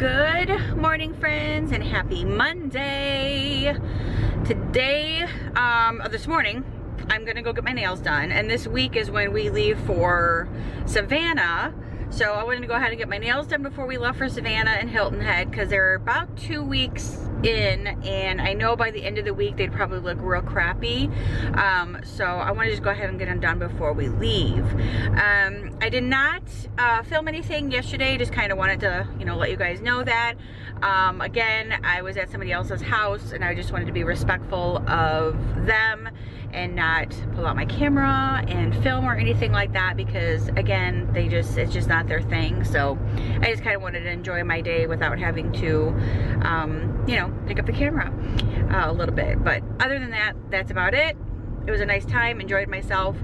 Good morning, friends, and happy Monday. Today, this morning, I'm gonna go get my nails done, and this week is when we leave for Savannah. So I wanted to go ahead and get my nails done before we left for Savannah and Hilton Head, because they're about 2 weeks in, and I know by the end of the week they'd probably look real crappy. So I want to just go ahead and get them done before we leave. I did not film anything yesterday, just kind of wanted to, let you guys know that. Again, I was at somebody else's house, and I just wanted to be respectful of them and not pull out my camera and film or anything like that, because again, it's just not their thing. So I just kind of wanted to enjoy my day without having to, pick up the camera a little bit. But other than that, that's about it. It was a nice time, enjoyed myself.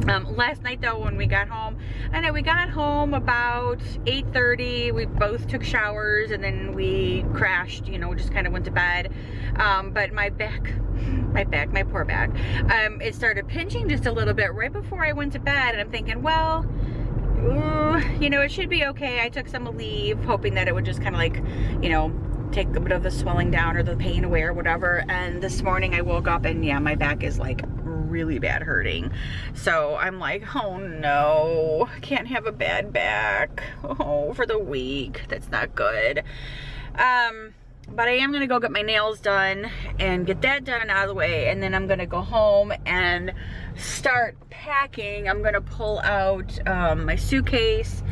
Last night though, when we got home, I know we got home about 8:30. We both took showers and then we crashed, just kind of went to bed. But my poor back, it started pinching just a little bit right before I went to bed, and I'm thinking, well, it should be okay. I took some leave, hoping that it would just kind of like, take a bit of the swelling down or the pain away or whatever. And this morning I woke up and yeah, my back is like really bad hurting. So I'm like, oh no, can't have a bad back for the week. That's not good. But I am gonna go get my nails done and get that done and out of the way, and then I'm gonna go home and start packing. I'm gonna pull out my suitcase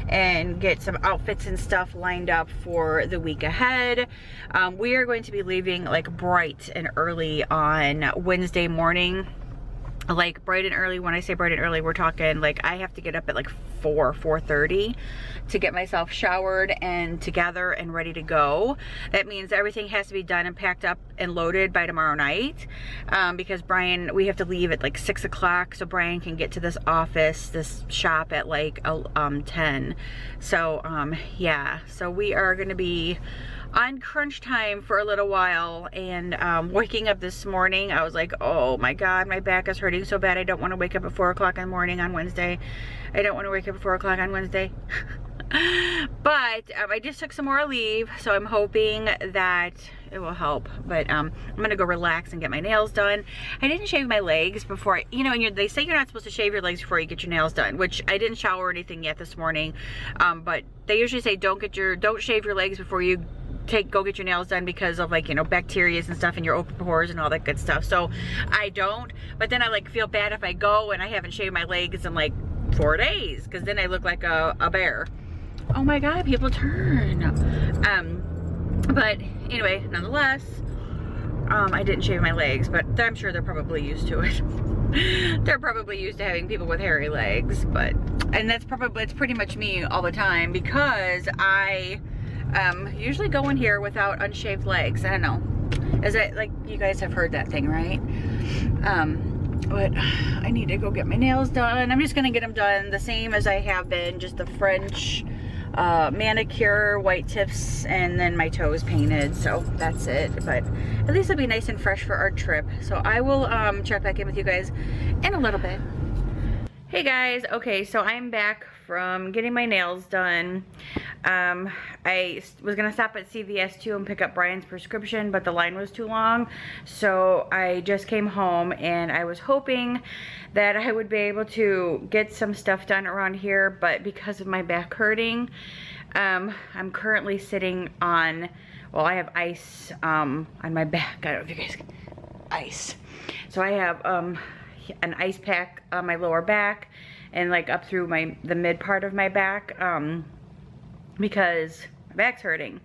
and get some outfits and stuff lined up for the week ahead. We are going to be leaving like bright and early on Wednesday morning. Like bright and early, when I say bright and early, we're talking like I have to get up at like 4:30 to get myself showered and together and ready to go. That means everything has to be done and packed up and loaded by tomorrow night, because Brian, we have to leave at like 6 o'clock so Brian can get to this shop at like 10. So yeah, so we are gonna be on crunch time for a little while. And waking up this morning, I was like, oh my god, my back is hurting so bad. I don't want to wake up at 4 o'clock in the morning on Wednesday. I don't want to wake up at 4 o'clock on Wednesday. But I just took some more leave, so I'm hoping that it will help. But I'm gonna go relax and get my nails done. I didn't shave my legs before, they say you're not supposed to shave your legs before you get your nails done, which I didn't shower or anything yet this morning. But they usually say don't shave your legs before you go get your nails done, because of like, bacteria and stuff in your open pores and all that good stuff. So I don't, but then I like feel bad if I go and I haven't shaved my legs in like 4 days, because then I look like a bear. Oh my god, people turn. But anyway, nonetheless, I didn't shave my legs, but I'm sure they're probably used to it. They're probably used to having people with hairy legs, and it's pretty much me all the time, because I usually go in here without unshaved legs. I don't know. Is it like, you guys have heard that thing, right? But I need to go get my nails done. I'm just gonna get them done the same as I have been, just the French manicure, white tips, and then my toes painted. So that's it. But at least it'll be nice and fresh for our trip. So I will check back in with you guys in a little bit. Hey guys, okay, so I'm back from getting my nails done. I was gonna stop at CVS too and pick up Brian's prescription, but the line was too long. So I just came home, and I was hoping that I would be able to get some stuff done around here, but because of my back hurting, I'm currently sitting on, well, I have ice on my back. I don't know if you guys can, ice. So I have an ice pack on my lower back and like up through the mid part of my back, because my back's hurting.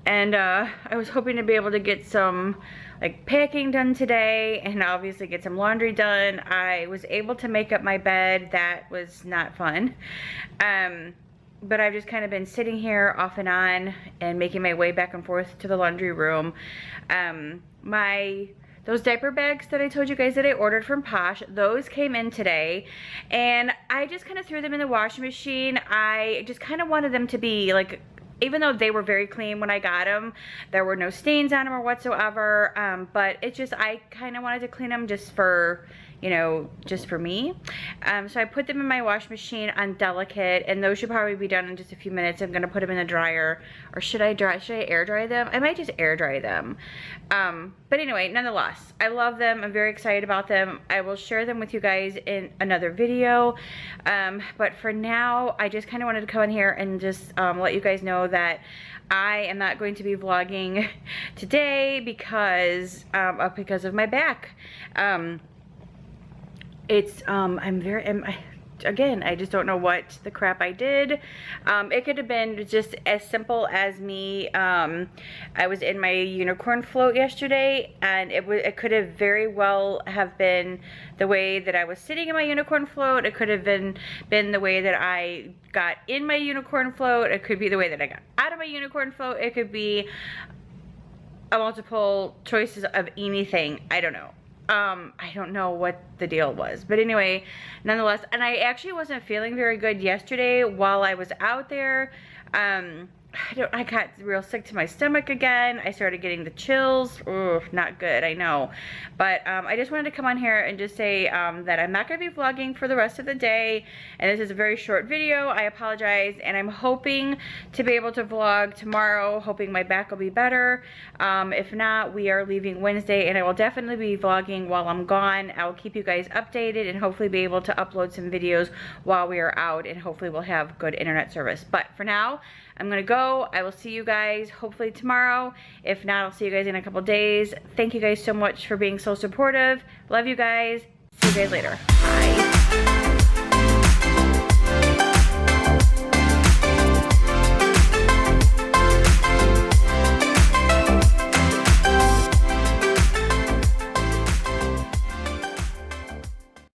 And I was hoping to be able to get some like packing done today, and obviously get some laundry done. I was able to make up my bed. That was not fun. But I've just kind of been sitting here off and on and making my way back and forth to the laundry room. Those diaper bags that I told you guys that I ordered from Posh, those came in today, and I just kind of threw them in the washing machine. I just kind of wanted them to be like, even though they were very clean when I got them, there were no stains on them or whatsoever, but it just, I kind of wanted to clean them just for, you know, just for me. So I put them in my wash machine on delicate, and those should probably be done in just a few minutes. I'm gonna put them in the dryer, or should I air dry them? I might just air dry them. But anyway, nonetheless, I love them. I'm very excited about them. I will share them with you guys in another video. But for now, I just kind of wanted to come in here and just let you guys know that I am not going to be vlogging today because of my back. Again, I just don't know what the crap I did. It could have been just as simple as me. I was in my unicorn float yesterday, and it could have very well have been the way that I was sitting in my unicorn float. It could have been the way that I got in my unicorn float. It could be the way that I got out of my unicorn float. It could be a multiple choices of anything. I don't know. I don't know what the deal was, but anyway, nonetheless, and I actually wasn't feeling very good yesterday while I was out there. I got real sick to my stomach again. I started getting the chills. Ooh, not good, I know. But I just wanted to come on here and just say that I'm not going to be vlogging for the rest of the day. And this is a very short video. I apologize. And I'm hoping to be able to vlog tomorrow, hoping my back will be better. If not, we are leaving Wednesday, and I will definitely be vlogging while I'm gone. I will keep you guys updated and hopefully be able to upload some videos while we are out, and hopefully we'll have good internet service. But for now, I'm gonna go. I will see you guys hopefully tomorrow. If not, I'll see you guys in a couple days. Thank you guys so much for being so supportive. Love you guys. See you guys later. Bye.